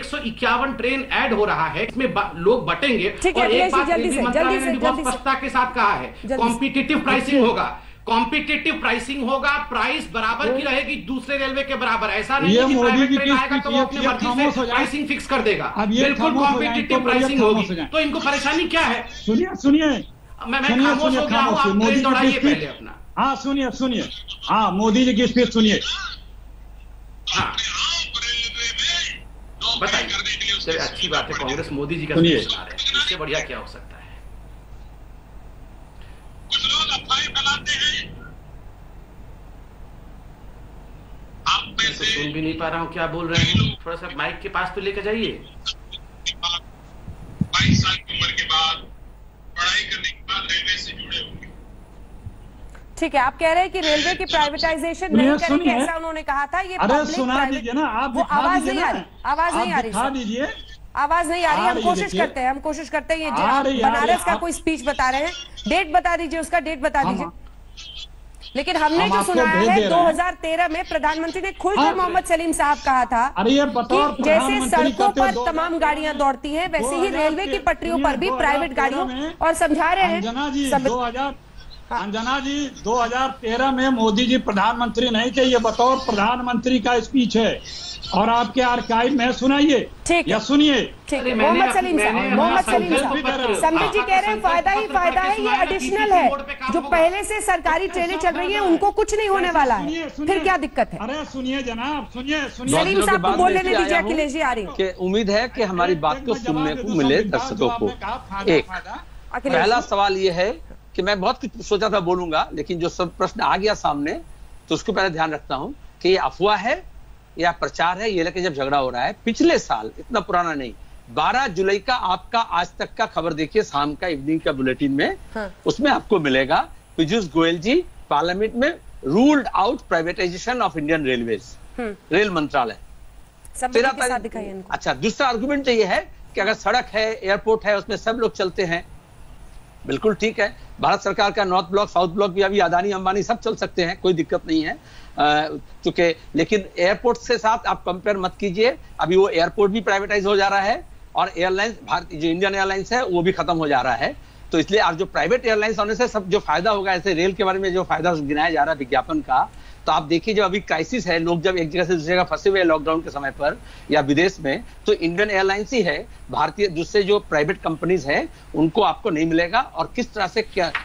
151 train add हो रहा है, इसमें लोग बटेंगे। और एक बात रेलवे मंत्रालय ने बहुत स्पष्टता के साथ कहा है, कॉम्पिटिटिव प्राइसिंग होगा। कॉम्पिटिटिव प्राइसिंग होगा, प्राइस बराबर की रहेगी दूसरे रेलवे के बराबर। ऐसा नहीं है कि प्राइवेट ट्रेन आएगा तो वो अपनी मर्जी से प्राइसिंग फिक्स कर देगा। बिल्कुल कॉम्पिटिटिव प्राइसिंग होगी। तो इनको परेशानी क्या है? सुनिए मैं खामोश हो गया हूँ, आप ट्रेन दौड़ाइए पहले अपना। हाँ सुनिए हाँ, मोदी जी की स्पीच सुनिए। हाँ बताइए। अच्छी बात है, कांग्रेस मोदी जी का स्पीच सुना रहे हैं, इससे बढ़िया क्या हो सकता है? कुछ लोग अफवाहें फैलाते हैं, आप में से सुन भी नहीं पा रहा हूँ क्या बोल रहे हैं, थोड़ा सा माइक के पास तो लेकर जाइए। 22 साल की उम्र के बाद पढ़ाई करने के बाद रेलवे से जुड़े होंगे। ठीक है, आप कह रहे हैं कि रेलवे की प्राइवेटाइजेशन नहीं करेंगे, ऐसा उन्होंने कहा था। ये अरे सुना दीजिए ना, आप आवाज नहीं आ रही, आवाज नहीं आ रही, दिखा दीजिए, आवाज नहीं आ रही। हम कोशिश करते हैं, ये बनारस का कोई स्पीच बता रहे हैं, डेट बता दीजिए, उसका डेट बता दीजिए। लेकिन हमने जो सुना है 2013 में प्रधानमंत्री ने खुलकर मोहम्मद सलीम साहब कहा था कि जैसे सड़कों पर तमाम गाड़ियां दौड़ती हैं, वैसे ही रेलवे की पटरियों पर भी प्राइवेट गाड़ियों, और समझा रहे हैं अंजना जी 2013 में मोदी जी प्रधानमंत्री नहीं थे, ये बतौर प्रधानमंत्री का स्पीच है, और आपके आर्काइव में सुनाइए या सुनिए। ठीक है, मोहम्मद सलीम साहब संबित जी कह रहे हैं फायदा ही फायदा है, ये एडिशनल है, जो पहले से सरकारी ट्रेनें चल रही हैं उनको कुछ नहीं होने वाला है, फिर क्या दिक्कत है? अरे सुनिए जनाब, सुनिए सलीम साहब को बोल लेने दीजिए, अखिलेश जी आ रही है। उम्मीद है कि हमारी बात को सुनने को मिले दर्शकों को। एक पहला सवाल ये है कि मैं बहुत कुछ सोचा था बोलूंगा, लेकिन जो सब प्रश्न आ गया सामने, तो उसको पहले ध्यान रखता हूं कि ये अफवाह है या प्रचार है। ये लेके जब झगड़ा हो रहा है, पिछले साल, इतना पुराना नहीं, 12 जुलाई का आपका आज तक का खबर देखिए, शाम का इवनिंग का बुलेटिन में, उसमें आपको मिलेगा पीयूष गोयल जी पार्लियामेंट में ruled out privatisation of Indian railways, rail मंत्रालय। अच्छा, दूसरा आर्गुमेंट तो ये है कि अगर सड़क है, एयरपोर्ट है, उसमें सब लोग चलते हैं, बिल्कुल ठीक है, भारत सरकार का नॉर्थ ब्लॉक, साउथ ब्लॉक भी अभी अदानी अंबानी सब चल सकते हैं, कोई दिक्कत नहीं है चूंकि, लेकिन एयरपोर्ट से साथ आप कंपेयर मत कीजिए। अभी वो एयरपोर्ट भी प्राइवेटाइज हो जा रहा है, और एयरलाइंस, भारतीय जो इंडियन एयरलाइंस है वो भी खत्म हो जा रहा है। तो इसलिए आप जो प्राइवेट एयरलाइंस होने से सब जो फायदा होगा, ऐसे रेल के बारे में जो फायदा गिनाया जा रहा है विज्ञापन का, तो आप देखिए जब अभी क्राइसिस है, लोग जब एक जगह से दूसरी जगह फंसे हुए लॉकडाउन के समय पर या विदेश में, तो इंडियन एयरलाइंस ही है, भारतीय दूसरे जो प्राइवेट कंपनीज है उनको आपको नहीं मिलेगा। और किस तरह से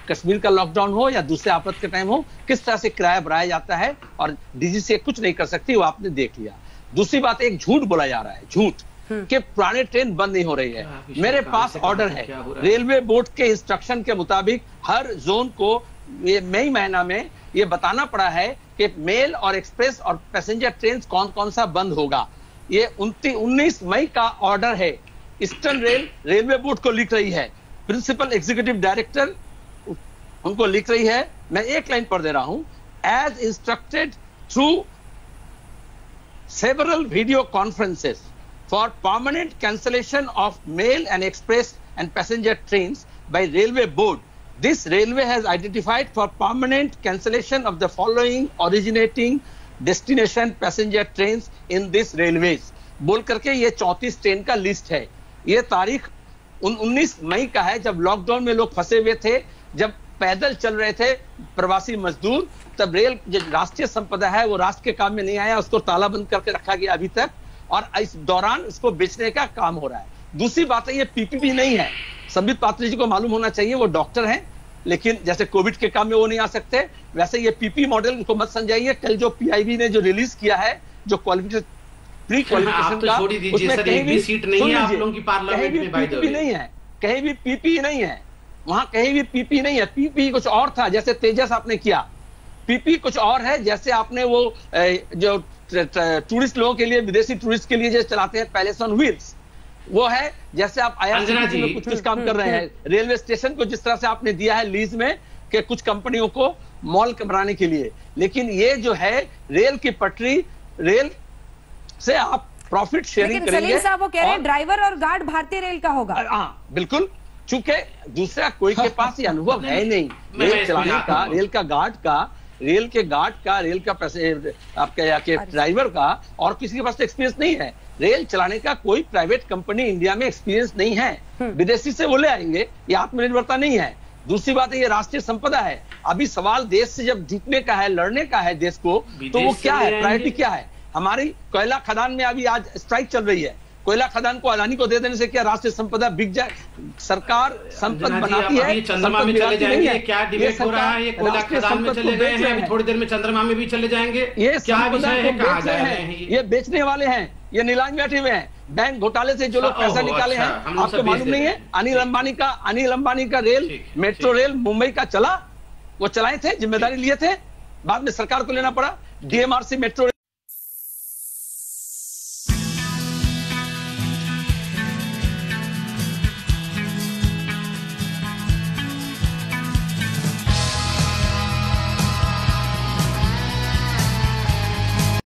कश्मीर का लॉकडाउन हो या दूसरे आफत के टाइम हो, किस तरह से किराया बढ़ाया जाता है, और डीजीसीए कुछ नहीं कर सकती, वो आपने देख लिया। दूसरी बात, एक झूठ बोला जा रहा है, झूठ कि पुराने ट्रेन बंद नहीं हो रही है। मेरे पास ऑर्डर है, रेलवे बोर्ड के इंस्ट्रक्शन के मुताबिक हर जोन को ये मई महीना में ये बताना पड़ा है कि मेल और एक्सप्रेस और पैसेंजर ट्रेन कौन कौन सा बंद होगा। ये 19 मई का ऑर्डर है, ईस्टर्न रेल रेलवे बोर्ड को लिख रही है, प्रिंसिपल एग्जीक्यूटिव डायरेक्टर उनको लिख रही है। मैं एक लाइन पढ़ दे रहा हूं, as instructed through several video conferences for permanent cancellation of mail and express and passenger train by railway board, this railway has identified for permanent cancellation of the following originating destination passenger trains in this railways, बोल करके ये 34 train का list है। ये तारीख 19 मई का है, जब लॉकडाउन में लोग फंसे हुए थे, जब पैदल चल रहे थे प्रवासी मजदूर, तब रेल जो राष्ट्रीय संपदा है वो राष्ट्र के काम में नहीं आया, उसको तालाबंद करके रखा गया अभी तक, और इस दौरान उसको बेचने का काम हो रहा है। दूसरी बात है, ये पीपीपी नहीं है, संबित पात्रा जी को मालूम होना चाहिए, वो डॉक्टर हैं, लेकिन जैसे कोविड के काम में वो नहीं आ सकते, वैसे ये पीपी मॉडल को मत समझाइए। कल जो पीआईबी ने जो रिलीज किया है, जो क्वालिफिकेशन प्री क्वालिफिकेशन का, उसमें कहीं भी सीट नहीं है आप लोगों की पार्लियामेंट में, पीपी नहीं है, कहीं भी पीपी नहीं है, वहां कहीं भी पीपी नहीं है। पीपी कुछ और था, जैसे तेजस आपने किया, पीपी कुछ और है, जैसे आपने वो जो टूरिस्ट लोगों के लिए, विदेशी टूरिस्ट के लिए जो चलाते हैं पैलेस ऑन व्हील्स, वो है, जैसे आप आईआरसीटीसी में कुछ काम कर रहे हैं, रेलवे स्टेशन को जिस तरह से आपने दिया है लीज में कि कुछ कंपनियों को मॉल बनाने के लिए, लेकिन ये जो है रेल की पटरी, रेल से आप प्रॉफिट शेयरिंग करेंगे। सलीम साहब वो कह रहे हैं ड्राइवर और गार्ड भारतीय रेल का होगा। हाँ बिल्कुल, चूंकि दूसरा कोई के पास ये अनुभव है नहीं रेल चलाने का, रेल का गार्ड का, रेल के गार्ड का, रेल का आपके ड्राइवर का, और किसी के पास एक्सपीरियंस नहीं है। रेल चलाने का कोई प्राइवेट कंपनी इंडिया में एक्सपीरियंस नहीं है। विदेशी से वो ले आएंगे, ये आत्मनिर्भरता नहीं है। दूसरी बात है, ये राष्ट्रीय संपदा है। अभी सवाल देश से जब जीतने का है, लड़ने का है देश को, तो वो क्या है, प्रायोरिटी क्या है? हमारी कोयला खदान में अभी आज स्ट्राइक चल रही है। कोयला खदान को अदानी को दे देने से क्या राष्ट्रीय संपदा बिक जाए? सरकार संपद बनाती है, चंद्रमा में चले जाएंगे। क्या डिबेट हो रहा है? ये कोयला खदान में चले गए हैं, अभी थोड़ी देर में चंद्रमा में भी चले जाएंगे। ये क्या विषय है, कहा जा रहे हैं? ये बेचने वाले हैं, ये नीलाम बैठे हुए हैं। बैंक घोटाले से जो लोग पैसा निकाले हैं, आपको मालूम नहीं है? अनिल अंबानी का रेल, मेट्रो रेल मुंबई का चला, वो चलाए थे, जिम्मेदारी लिए थे, बाद में सरकार को लेना पड़ा। DMRC metro